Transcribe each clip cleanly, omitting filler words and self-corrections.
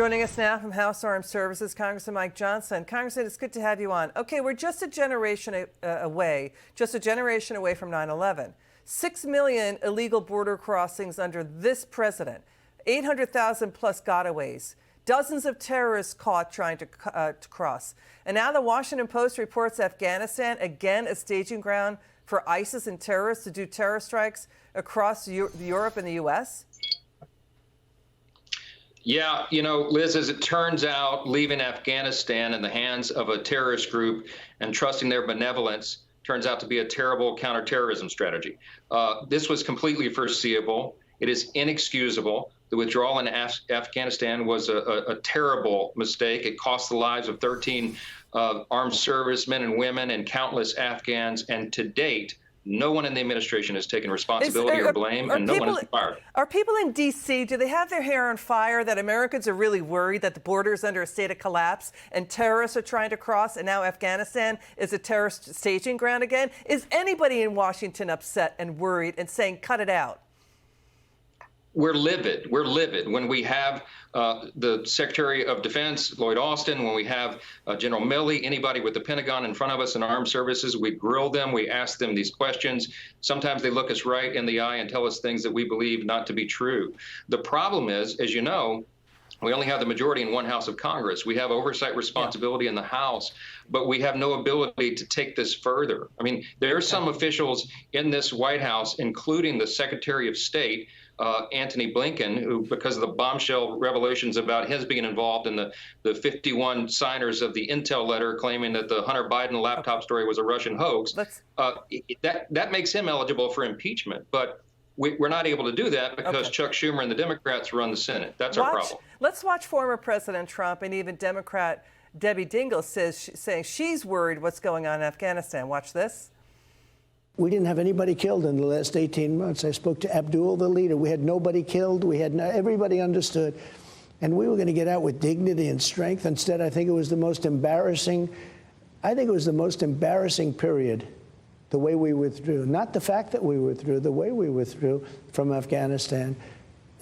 Joining us now from House Armed Services, Congressman Mike Johnson. Congressman, it's good to have you on. Okay, we're just a generation away from 9/11. 6 million illegal border crossings under this president, 800,000 plus gotaways, dozens of terrorists caught trying to cross. And now the Washington Post reports Afghanistan, again a staging ground for ISIS and terrorists to do terror strikes across Europe and the U.S.? Yeah, you know, Liz, as it turns out, leaving Afghanistan in the hands of a terrorist group and trusting their benevolence turns out to be a terrible counterterrorism strategy. This was completely foreseeable. It is inexcusable. The withdrawal in Afghanistan was a terrible mistake. It cost the lives of 13 armed servicemen and women and countless Afghans. And to date, no one in the administration has taken responsibility or blame, and no one has been fired. Are people in D.C., do they have their hair on fire that Americans are really worried that the border is under a state of collapse and terrorists are trying to cross, and now Afghanistan is a terrorist staging ground again? Is anybody in Washington upset and worried and saying, cut it out? We're livid. We're livid when we have the Secretary of Defense, Lloyd Austin, when we have General Milley, anybody with the Pentagon in front of us in armed services. We grill them. We ask them these questions. Sometimes they look us right in the eye and tell us things that we believe not to be true. The problem is, as you know, we only have the majority in one house of Congress. We have oversight responsibility in the House, but we have no ability to take this further. I mean, there are some officials in this White House, including the Secretary of State, Antony Blinken, who, because of the bombshell revelations about his being involved in the 51 signers of the intel letter claiming that the Hunter Biden laptop story was a Russian hoax, that makes him eligible for impeachment. But we're not able to do that because Chuck Schumer and the Democrats run the Senate. That's our problem. Let's watch former President Trump and even Democrat Debbie Dingell saying she's worried what's going on in Afghanistan. Watch this. We didn't have anybody killed in the last 18 months. I spoke to Abdul, the leader. We had nobody killed. We had everybody understood. And we were going to get out with dignity and strength. Instead, I think it was the most embarrassing period, the way we withdrew. Not the fact that we withdrew, the way we withdrew from Afghanistan.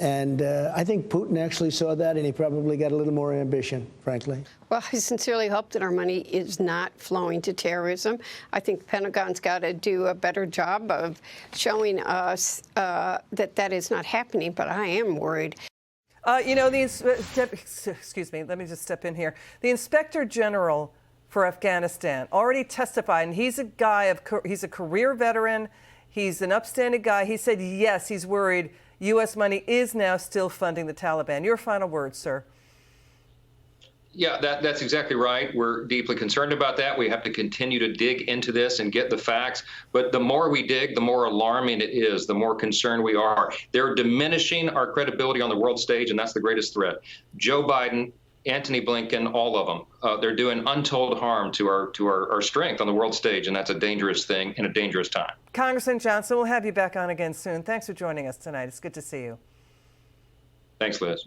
And I think Putin actually saw that, and he probably got a little more ambition, frankly. Well, I sincerely hope that our money is not flowing to terrorism. I think the Pentagon's got to do a better job of showing us that that is not happening, but I am worried. You know, excuse me, let me just step in here. The Inspector General for Afghanistan already testified, and he's a career veteran. He's an upstanding guy. He said, yes, he's worried U.S. money is now still funding the Taliban. Your final words, sir. Yeah, that's exactly right. We're deeply concerned about that. We have to continue to dig into this and get the facts. But the more we dig, the more alarming it is, the more concerned we are. They're diminishing our credibility on the world stage, and that's the greatest threat. Joe Biden, Antony Blinken, all of them, they're doing untold harm to our strength on the world stage, and that's a dangerous thing in a dangerous time. Congressman Johnson, we'll have you back on again soon. Thanks for joining us tonight. It's good to see you. Thanks, Liz.